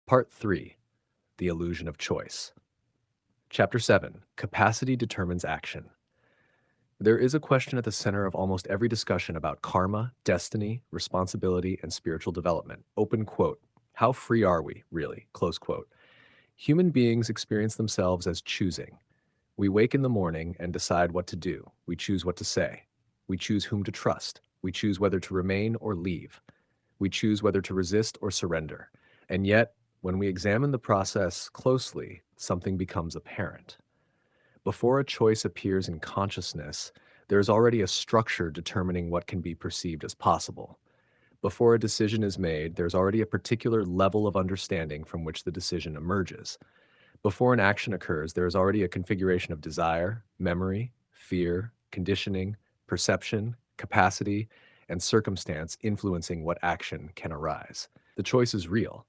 Part 3. The Illusion of Choice. Chapter 7. Capacity Determines Action. There is a question at the center of almost every discussion about karma, destiny, responsibility, and spiritual development. Open quote. How free are we, really? Close quote. Human beings experience themselves as choosing. We wake in the morning and decide what to do. We choose what to say. We choose whom to trust. We choose whether to remain or leave. We choose whether to resist or surrender. And yet, when we examine the process closely, something becomes apparent. Before a choice appears in consciousness, there is already a structure determining what can be perceived as possible. Before a decision is made, there's already a particular level of understanding from which the decision emerges. Before an action occurs, there is already a configuration of desire, memory, fear, conditioning, perception, capacity, and circumstance influencing what action can arise. The choice is real,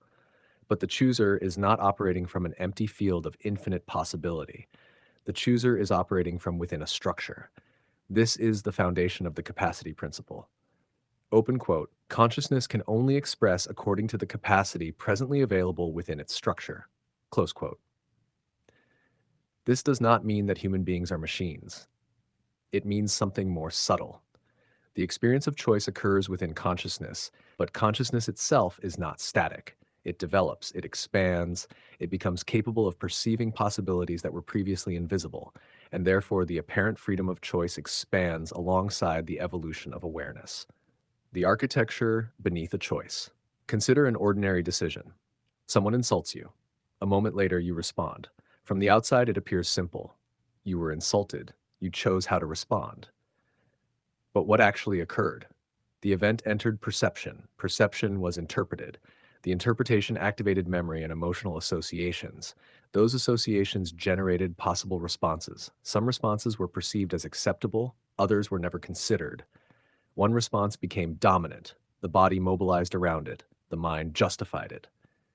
but the chooser is not operating from an empty field of infinite possibility. The chooser is operating from within a structure. This is the foundation of the capacity principle. Open quote, consciousness can only express according to the capacity presently available within its structure. Close quote. This does not mean that human beings are machines. It means something more subtle. The experience of choice occurs within consciousness, but consciousness itself is not static. It develops, it expands, it becomes capable of perceiving possibilities that were previously invisible, and therefore the apparent freedom of choice expands alongside the evolution of awareness. The architecture beneath a choice. Consider an ordinary decision. Someone insults you. A moment later, you respond. From the outside, it appears simple. You were insulted. You chose how to respond. But what actually occurred? The event entered perception. Perception was interpreted. The interpretation activated memory and emotional associations. Those associations generated possible responses. Some responses were perceived as acceptable, others were never considered. One response became dominant. The body mobilized around it. The mind justified it.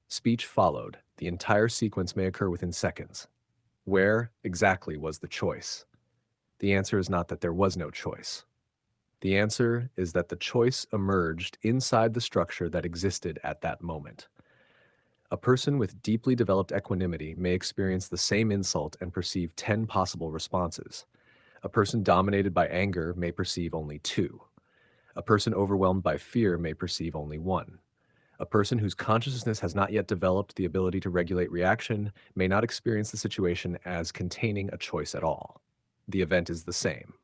Speech followed. The entire sequence may occur within seconds. Where exactly was the choice? The answer is not that there was no choice. The answer is that the choice emerged inside the structure that existed at that moment. A person with deeply developed equanimity may experience the same insult and perceive 10 possible responses. A person dominated by anger may perceive only 2. A person overwhelmed by fear may perceive only 1. A person whose consciousness has not yet developed the ability to regulate reaction may not experience the situation as containing a choice at all. The event is the same.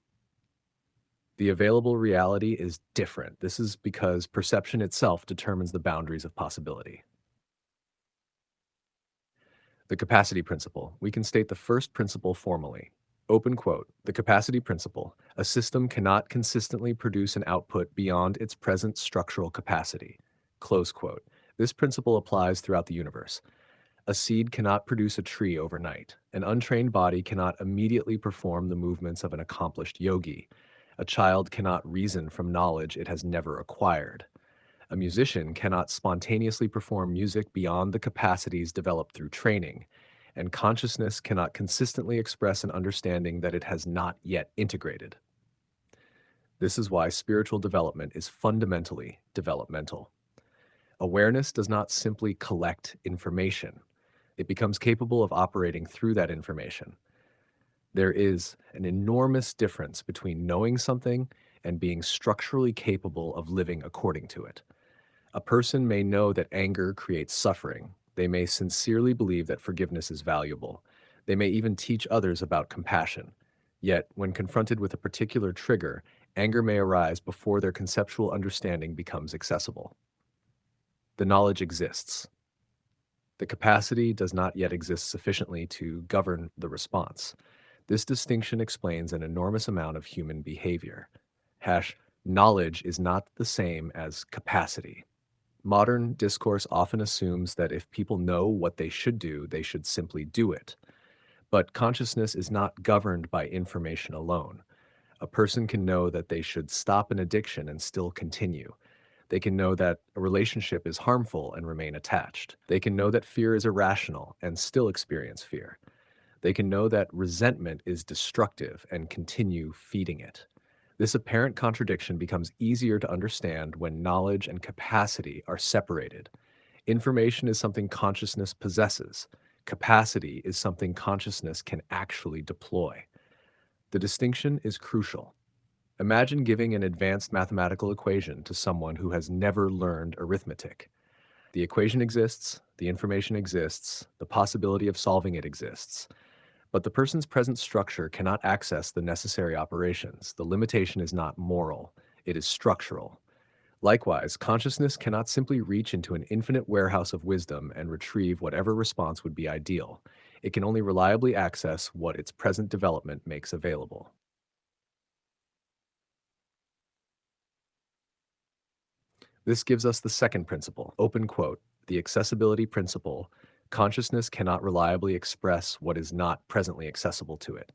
The available reality is different. This is because perception itself determines the boundaries of possibility. The capacity principle. We can state the first principle formally. Open quote, the capacity principle. A system cannot consistently produce an output beyond its present structural capacity. Close quote. This principle applies throughout the universe. A seed cannot produce a tree overnight. An untrained body cannot immediately perform the movements of an accomplished yogi. A child cannot reason from knowledge it has never acquired. A musician cannot spontaneously perform music beyond the capacities developed through training, and consciousness cannot consistently express an understanding that it has not yet integrated. This is why spiritual development is fundamentally developmental. Awareness does not simply collect information. It becomes capable of operating through that information. There is an enormous difference between knowing something and being structurally capable of living according to it. A person may know that anger creates suffering. They may sincerely believe that forgiveness is valuable. They may even teach others about compassion. Yet, when confronted with a particular trigger, anger may arise before their conceptual understanding becomes accessible. The knowledge exists. The capacity does not yet exist sufficiently to govern the response. This distinction explains an enormous amount of human behavior. Knowledge is not the same as capacity. Modern discourse often assumes that if people know what they should simply do it. But consciousness is not governed by information alone. A person can know that they should stop an addiction and still continue. They can know that a relationship is harmful and remain attached. They can know that fear is irrational and still experience fear. They can know that resentment is destructive and continue feeding it. This apparent contradiction becomes easier to understand when knowledge and capacity are separated. Information is something consciousness possesses. Capacity is something consciousness can actually deploy. The distinction is crucial. Imagine giving an advanced mathematical equation to someone who has never learned arithmetic. The equation exists, the information exists, the possibility of solving it exists. But the person's present structure cannot access the necessary operations. The limitation is not moral, it is structural. Likewise, consciousness cannot simply reach into an infinite warehouse of wisdom and retrieve whatever response would be ideal. It can only reliably access what its present development makes available. This gives us the second principle, open quote, the accessibility principle. Consciousness cannot reliably express what is not presently accessible to it.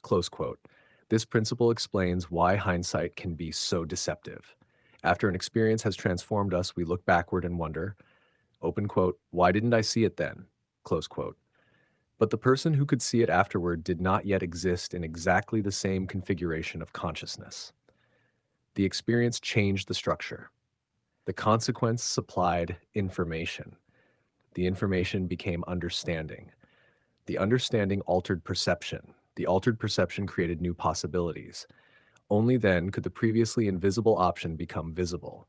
Close quote. This principle explains why hindsight can be so deceptive. After an experience has transformed us, we look backward and wonder, open quote, why didn't I see it then? Close quote. But the person who could see it afterward did not yet exist in exactly the same configuration of consciousness. The experience changed the structure. The consequence supplied information. The information became understanding. The understanding altered perception. The altered perception created new possibilities. Only then could the previously invisible option become visible.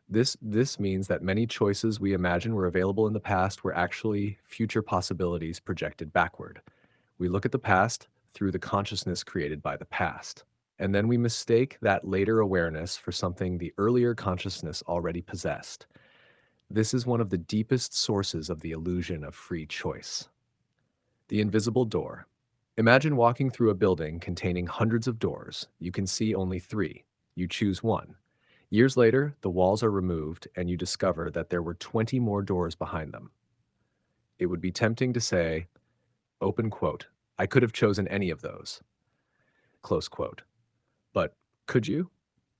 This means that many choices we imagine were available in the past were actually future possibilities projected backward. We look at the past through the consciousness created by the past. And then we mistake that later awareness for something the earlier consciousness already possessed. This is one of the deepest sources of the illusion of free choice. The invisible door. Imagine walking through a building containing hundreds of doors. You can see only 3. You choose one. Years later, the walls are removed and you discover that there were 20 more doors behind them. It would be tempting to say, open quote, I could have chosen any of those. Close quote. But could you?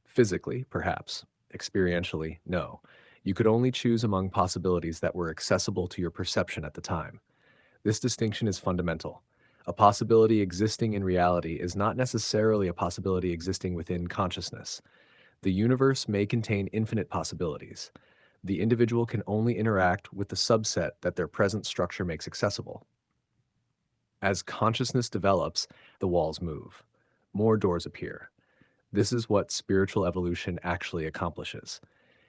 Physically, perhaps. Experientially, no. You could only choose among possibilities that were accessible to your perception at the time. This distinction is fundamental. A possibility existing in reality is not necessarily a possibility existing within consciousness. The universe may contain infinite possibilities. The individual can only interact with the subset that their present structure makes accessible. As consciousness develops, the walls move. More doors appear. This is what spiritual evolution actually accomplishes.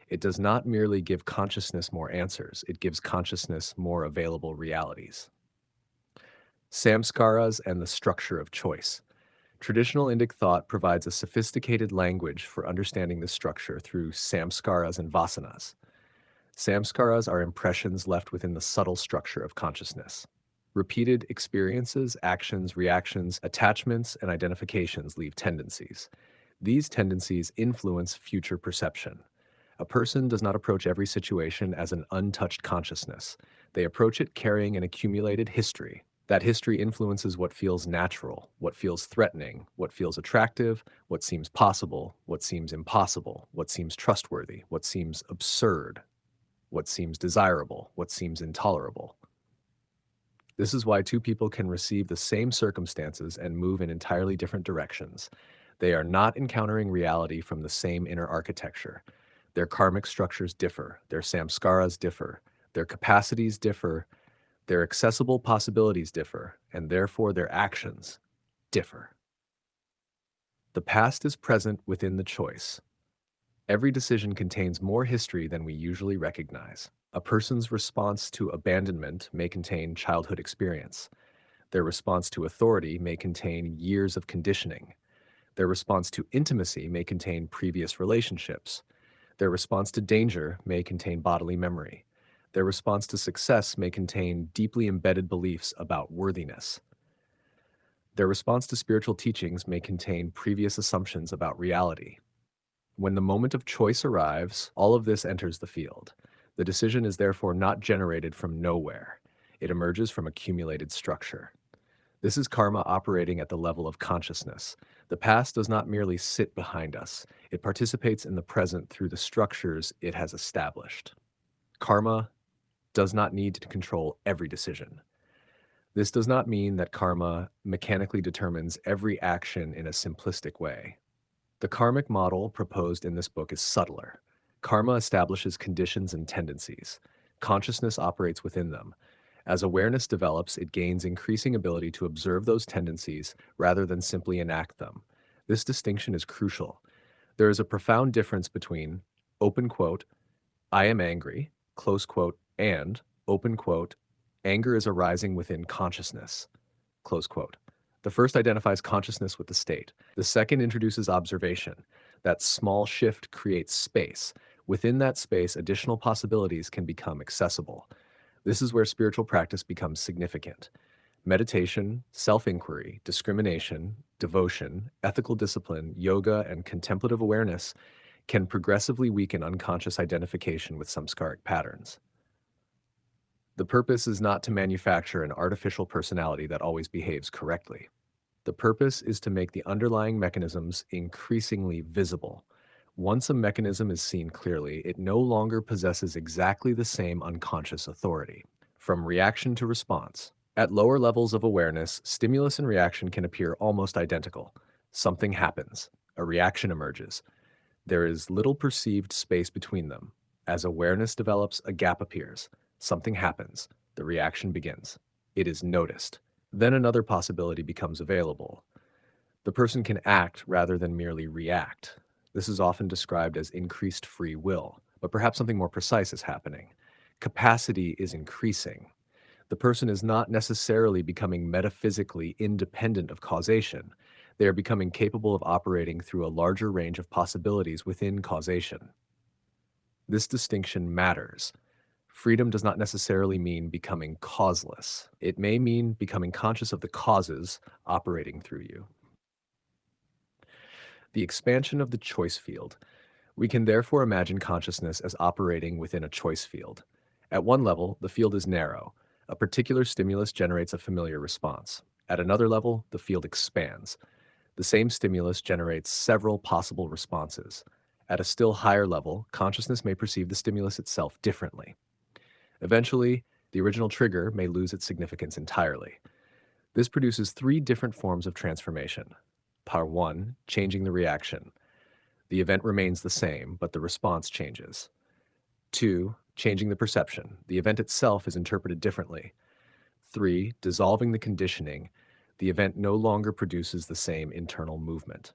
It does not merely give consciousness more answers, it gives consciousness more available realities. Samskaras and the structure of choice. Traditional Indic thought provides a sophisticated language for understanding this structure through samskaras and vasanas. Samskaras are impressions left within the subtle structure of consciousness. Repeated experiences, actions, reactions, attachments, and identifications leave tendencies. These tendencies influence future perception. A person does not approach every situation as an untouched consciousness. They approach it carrying an accumulated history. That history influences what feels natural, what feels threatening, what feels attractive, what seems possible, what seems impossible, what seems trustworthy, what seems absurd, what seems desirable, what seems intolerable. This is why two people can receive the same circumstances and move in entirely different directions. They are not encountering reality from the same inner architecture. Their karmic structures differ, their samskaras differ, their capacities differ, their accessible possibilities differ, and therefore their actions differ. The past is present within the choice. Every decision contains more history than we usually recognize. A person's response to abandonment may contain childhood experience. Their response to authority may contain years of conditioning. Their response to intimacy may contain previous relationships. Their response to danger may contain bodily memory. Their response to success may contain deeply embedded beliefs about worthiness. Their response to spiritual teachings may contain previous assumptions about reality. When the moment of choice arrives, all of this enters the field. The decision is therefore not generated from nowhere. It emerges from accumulated structure. This is karma operating at the level of consciousness. The past does not merely sit behind us. It participates in the present through the structures it has established. Karma does not need to control every decision. This does not mean that karma mechanically determines every action in a simplistic way. The karmic model proposed in this book is subtler. Karma establishes conditions and tendencies. Consciousness operates within them. As awareness develops, it gains increasing ability to observe those tendencies rather than simply enact them. This distinction is crucial. There is a profound difference between, open quote, I am angry, close quote, and, open quote, anger is arising within consciousness, close quote. The first identifies consciousness with the state. The second introduces observation. That small shift creates space. Within that space, additional possibilities can become accessible. This is where spiritual practice becomes significant. Meditation, self-inquiry, discrimination, devotion, ethical discipline, yoga, and contemplative awareness can progressively weaken unconscious identification with samskaric patterns. The purpose is not to manufacture an artificial personality that always behaves correctly. The purpose is to make the underlying mechanisms increasingly visible. Once a mechanism is seen clearly, it no longer possesses exactly the same unconscious authority. From reaction to response. At lower levels of awareness, stimulus and reaction can appear almost identical. Something happens. A reaction emerges. There is little perceived space between them. As awareness develops, a gap appears. Something happens. The reaction begins. It is noticed. Then another possibility becomes available. The person can act rather than merely react. This is often described as increased free will, but perhaps something more precise is happening. Capacity is increasing. The person is not necessarily becoming metaphysically independent of causation. They are becoming capable of operating through a larger range of possibilities within causation. This distinction matters. Freedom does not necessarily mean becoming causeless. It may mean becoming conscious of the causes operating through you. The expansion of the choice field. We can therefore imagine consciousness as operating within a choice field. At one level, the field is narrow. A particular stimulus generates a familiar response. At another level, the field expands. The same stimulus generates several possible responses. At a still higher level, consciousness may perceive the stimulus itself differently. Eventually, the original trigger may lose its significance entirely. This produces three different forms of transformation. Part 1, changing the reaction. The event remains the same, but the response changes. 2, changing the perception. The event itself is interpreted differently. 3, dissolving the conditioning. The event no longer produces the same internal movement.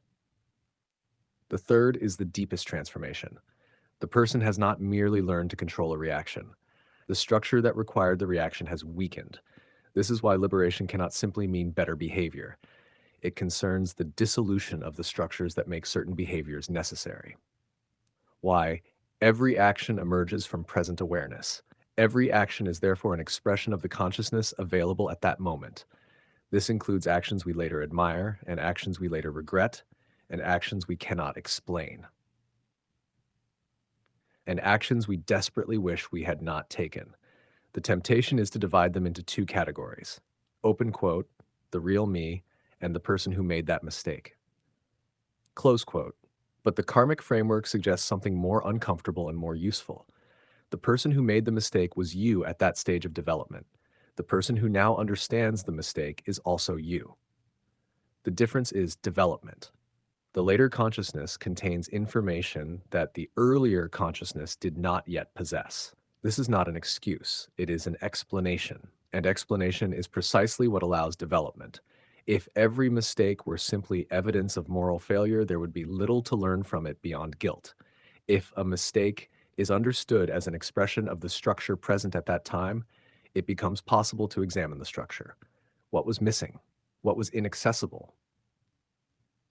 The third is the deepest transformation. The person has not merely learned to control a reaction. The structure that required the reaction has weakened. This is why liberation cannot simply mean better behavior. It concerns the dissolution of the structures that make certain behaviors necessary. Why? Every action emerges from present awareness. Every action is therefore an expression of the consciousness available at that moment. This includes actions we later admire, and actions we later regret, and actions we cannot explain, and actions we desperately wish we had not taken. The temptation is to divide them into two categories. Open quote, the real me, and the person who made that mistake. Close quote. But the karmic framework suggests something more uncomfortable and more useful. The person who made the mistake was you at that stage of development. The person who now understands the mistake is also you. The difference is development. The later consciousness contains information that the earlier consciousness did not yet possess. This is not an excuse, it is an explanation, and explanation is precisely what allows development. If every mistake were simply evidence of moral failure, there would be little to learn from it beyond guilt. If a mistake is understood as an expression of the structure present at that time, it becomes possible to examine the structure. What was missing? What was inaccessible?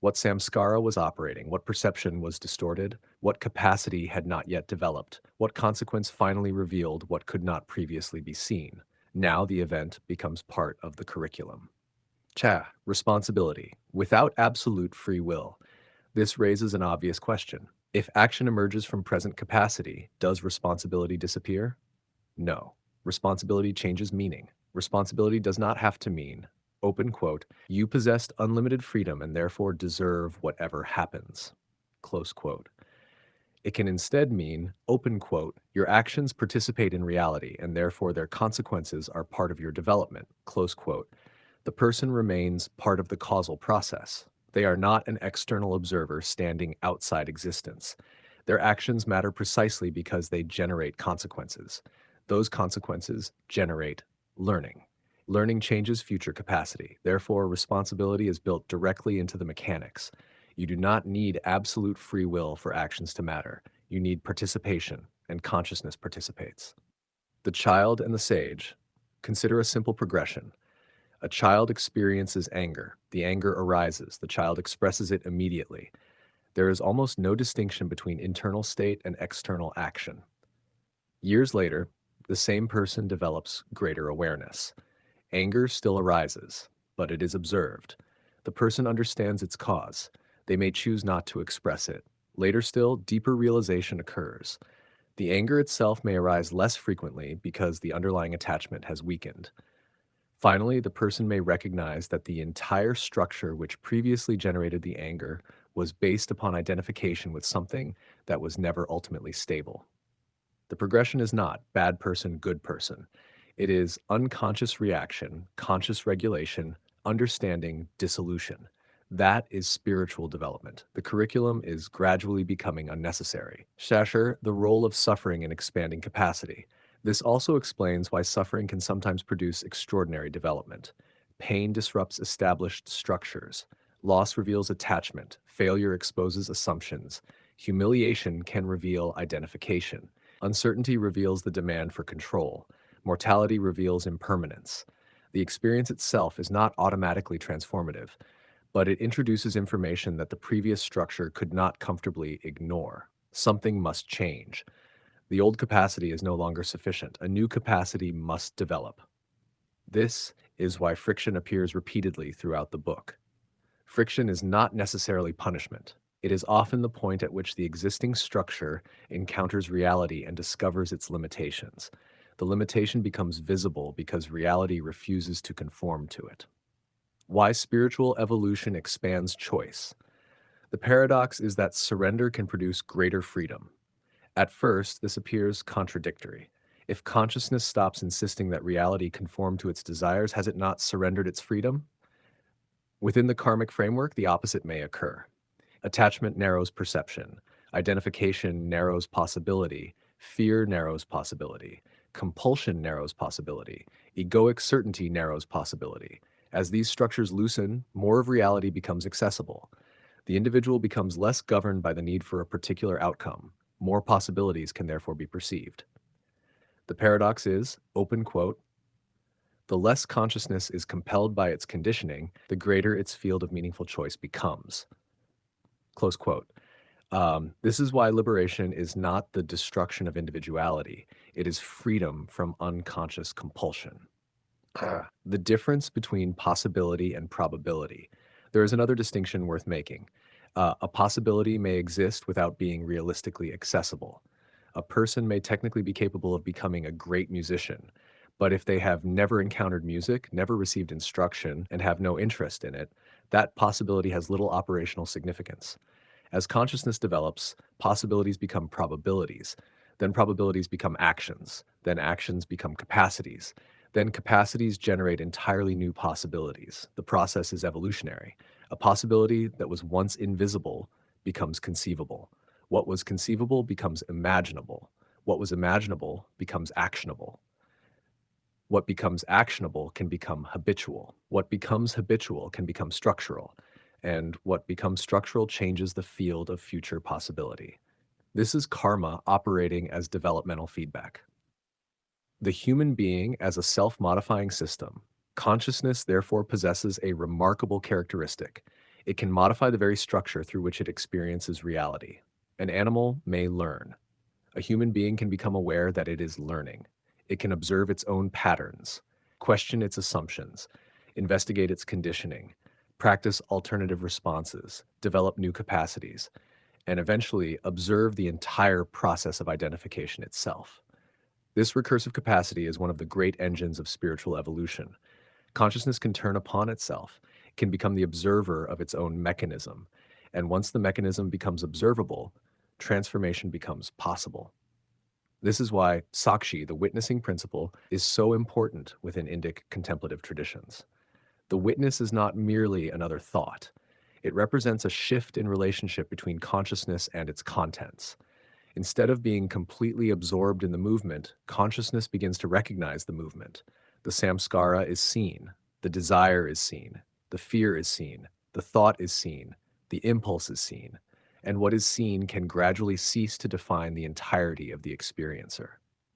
What samskara was operating? What perception was distorted? What capacity had not yet developed? What consequence finally revealed what could not previously be seen? Now the event becomes part of the curriculum. Cha, responsibility. Without absolute free will, this raises an obvious question. If action emerges from present capacity, does responsibility disappear? No. Responsibility changes meaning. Responsibility does not have to mean, open quote, you possessed unlimited freedom and therefore deserve whatever happens, close quote. It can instead mean, open quote, your actions participate in reality and therefore their consequences are part of your development, close quote. The person remains part of the causal process. They are not an external observer standing outside existence. Their actions matter precisely because they generate consequences. Those consequences generate learning. Learning changes future capacity. Therefore, responsibility is built directly into the mechanics. You do not need absolute free will for actions to matter. You need participation, and consciousness participates. The child and the sage. Consider a simple progression. A child experiences anger. The anger arises. The child expresses it immediately. There is almost no distinction between internal state and external action. Years later, the same person develops greater awareness. Anger still arises, but it is observed. The person understands its cause. They may choose not to express it. Later still, deeper realization occurs. The anger itself may arise less frequently because the underlying attachment has weakened. Finally, the person may recognize that the entire structure which previously generated the anger was based upon identification with something that was never ultimately stable. The progression is not bad person, good person. It is unconscious reaction, conscious regulation, understanding, dissolution. That is spiritual development. The curriculum is gradually becoming unnecessary. Shasher, the role of suffering in expanding capacity. This also explains why suffering can sometimes produce extraordinary development. Pain disrupts established structures. Loss reveals attachment. Failure exposes assumptions. Humiliation can reveal identification. Uncertainty reveals the demand for control. Mortality reveals impermanence. The experience itself is not automatically transformative, but it introduces information that the previous structure could not comfortably ignore. Something must change. The old capacity is no longer sufficient. A new capacity must develop. This is why friction appears repeatedly throughout the book. Friction is not necessarily punishment. It is often the point at which the existing structure encounters reality and discovers its limitations. The limitation becomes visible because reality refuses to conform to it. Why spiritual evolution expands choice. The paradox is that surrender can produce greater freedom. At first, this appears contradictory. If consciousness stops insisting that reality conform to its desires, has it not surrendered its freedom? Within the karmic framework, the opposite may occur. Attachment narrows perception. Identification narrows possibility. Fear narrows possibility. Compulsion narrows possibility. Egoic certainty narrows possibility. As these structures loosen, more of reality becomes accessible. The individual becomes less governed by the need for a particular outcome. More possibilities can therefore be perceived. The paradox is, open quote, the less consciousness is compelled by its conditioning, the greater its field of meaningful choice becomes. Close quote. This is why liberation is not the destruction of individuality. It is freedom from unconscious compulsion. The difference between possibility and probability. There is another distinction worth making. A possibility may exist without being realistically accessible. A person may technically be capable of becoming a great musician, but if they have never encountered music, never received instruction, and have no interest in it, that possibility has little operational significance. As consciousness develops, possibilities become probabilities. Then probabilities become actions. Then actions become capacities. Then capacities generate entirely new possibilities. The process is evolutionary. A possibility that was once invisible becomes conceivable. What was conceivable becomes imaginable. What was imaginable becomes actionable. What becomes actionable can become habitual. What becomes habitual can become structural. And what becomes structural changes the field of future possibility. This is karma operating as developmental feedback. The human being as a self-modifying system. Consciousness therefore possesses a remarkable characteristic. It can modify the very structure through which it experiences reality. An animal may learn. A human being can become aware that it is learning. It can observe its own patterns, question its assumptions, investigate its conditioning, practice alternative responses, develop new capacities, and eventually observe the entire process of identification itself. This recursive capacity is one of the great engines of spiritual evolution. Consciousness can turn upon itself, can become the observer of its own mechanism, and once the mechanism becomes observable, transformation becomes possible. This is why Sakshi, the witnessing principle, is so important within Indic contemplative traditions. The witness is not merely another thought. It represents a shift in relationship between consciousness and its contents. Instead of being completely absorbed in the movement, consciousness begins to recognize the movement. The samskara is seen, the desire is seen, the fear is seen, the thought is seen, the impulse is seen, and what is seen can gradually cease to define the entirety of the experiencer.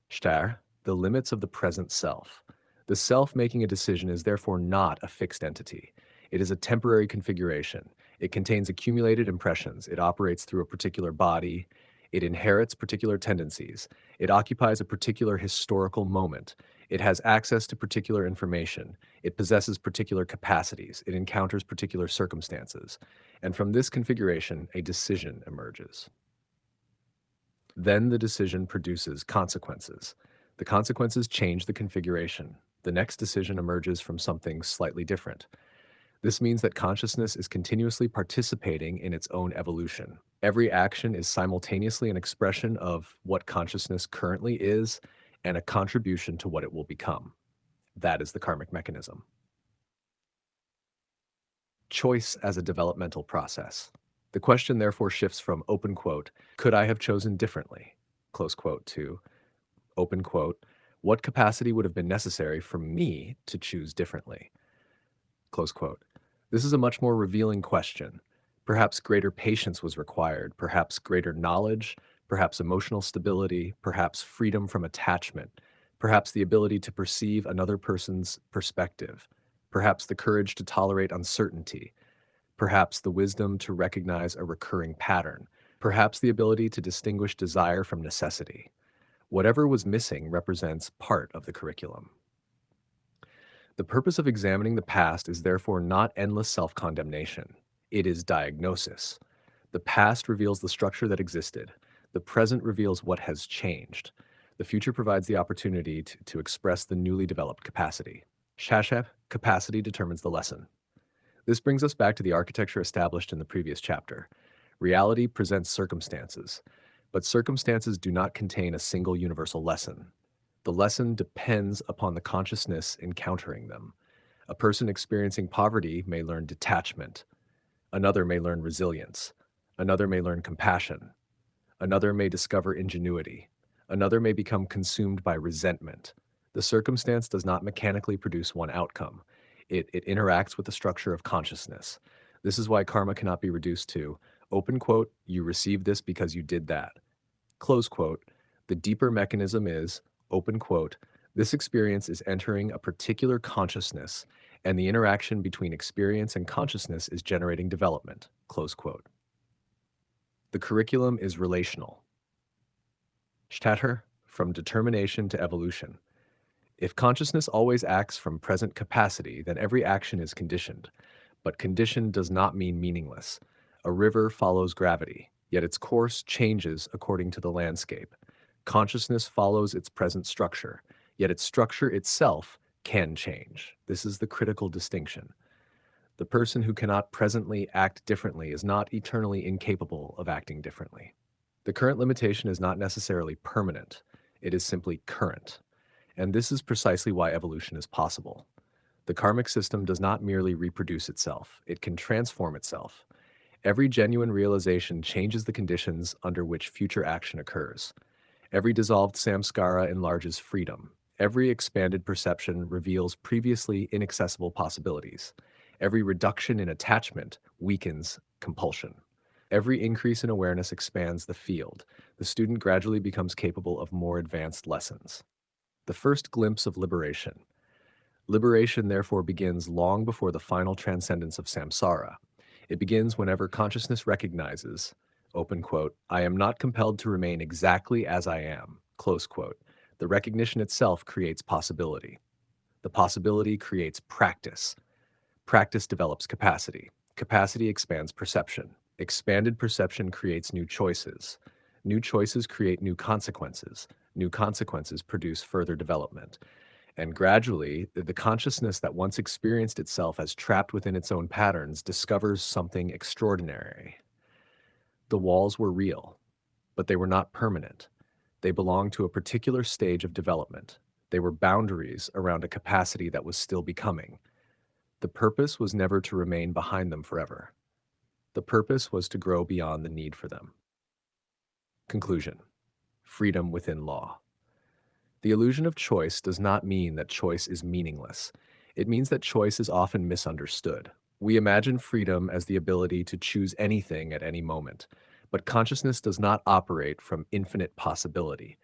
Shtar, the limits of the present self. The self making a decision is therefore not a fixed entity. It is a temporary configuration. It contains accumulated impressions. It operates through a particular body. It inherits particular tendencies. It occupies a particular historical moment. It has access to particular information. It possesses particular capacities. It encounters particular circumstances. And from this configuration, a decision emerges. Then the decision produces consequences. The consequences change the configuration. The next decision emerges from something slightly different. This means that consciousness is continuously participating in its own evolution. Every action is simultaneously an expression of what consciousness currently is and a contribution to what it will become. That is the karmic mechanism. Choice as a developmental process. The question therefore shifts from open quote, could I have chosen differently, close quote, to open quote, what capacity would have been necessary for me to choose differently, close quote. This is a much more revealing question. Perhaps greater patience was required, perhaps greater knowledge, perhaps emotional stability, perhaps freedom from attachment, perhaps the ability to perceive another person's perspective, perhaps the courage to tolerate uncertainty, perhaps the wisdom to recognize a recurring pattern, perhaps the ability to distinguish desire from necessity. Whatever was missing represents part of the curriculum. The purpose of examining the past is therefore not endless self-condemnation. It is diagnosis. The past reveals the structure that existed. The present reveals what has changed. The future provides the opportunity to express the newly developed capacity. Shashep, capacity determines the lesson. This brings us back to the architecture established in the previous chapter. Reality presents circumstances, but circumstances do not contain a single universal lesson. The lesson depends upon the consciousness encountering them. A person experiencing poverty may learn detachment. Another may learn resilience. Another may learn compassion. Another may discover ingenuity. Another may become consumed by resentment. The circumstance does not mechanically produce one outcome. It interacts with the structure of consciousness. This is why karma cannot be reduced to, open quote, you received this because you did that. Close quote, the deeper mechanism is, open quote, this experience is entering a particular consciousness, and the interaction between experience and consciousness is generating development, close quote. The curriculum is relational. Statter, from determination to evolution. If consciousness always acts from present capacity, then every action is conditioned. But conditioned does not mean meaningless. A river follows gravity, yet its course changes according to the landscape. Consciousness follows its present structure, yet its structure itself can change. This is the critical distinction. The person who cannot presently act differently is not eternally incapable of acting differently. The current limitation is not necessarily permanent. It is simply current. And this is precisely why evolution is possible. The karmic system does not merely reproduce itself. It can transform itself. Every genuine realization changes the conditions under which future action occurs. Every dissolved samskara enlarges freedom. Every expanded perception reveals previously inaccessible possibilities. Every reduction in attachment weakens compulsion. Every increase in awareness expands the field. The student gradually becomes capable of more advanced lessons. The first glimpse of liberation. Liberation therefore begins long before the final transcendence of samsara. It begins whenever consciousness recognizes, open quote, I am not compelled to remain exactly as I am, close quote. The recognition itself creates possibility. The possibility creates practice. Practice develops capacity. Capacity expands perception. Expanded perception creates new choices. New choices create new consequences. New consequences produce further development. And gradually, the consciousness that once experienced itself as trapped within its own patterns discovers something extraordinary. The walls were real, but they were not permanent. They belonged to a particular stage of development. They were boundaries around a capacity that was still becoming. The purpose was never to remain behind them forever. The purpose was to grow beyond the need for them. Conclusion. freedom within law. The illusion of choice does not mean that choice is meaningless. It means that choice is often misunderstood. We imagine freedom as the ability to choose anything at any moment, but consciousness does not operate from infinite possibility.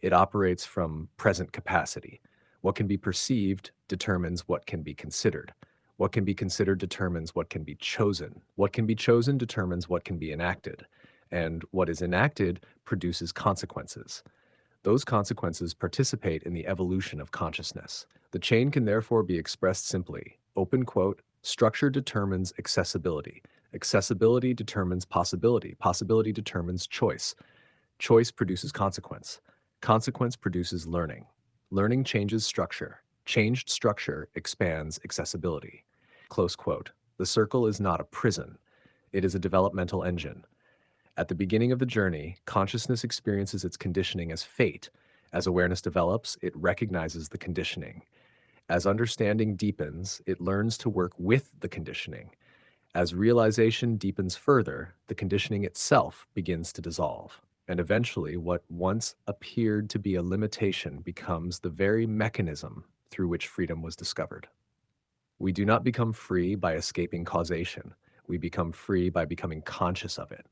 It operates from present capacity. What can be perceived determines what can be considered. What can be considered determines what can be chosen. What can be chosen determines what can be enacted. And what is enacted produces consequences. Those consequences participate in the evolution of consciousness. The chain can therefore be expressed simply, open quote, structure determines accessibility. Accessibility determines possibility. Possibility determines choice. Choice produces consequence. Consequence produces learning. Learning changes structure. Changed structure expands accessibility. Close quote. The circle is not a prison. It is a developmental engine. At the beginning of the journey, consciousness experiences its conditioning as fate. As awareness develops, it recognizes the conditioning. As understanding deepens, it learns to work with the conditioning. As realization deepens further, the conditioning itself begins to dissolve. And eventually, what once appeared to be a limitation becomes the very mechanism through which freedom was discovered. We do not become free by escaping causation. We become free by becoming conscious of it.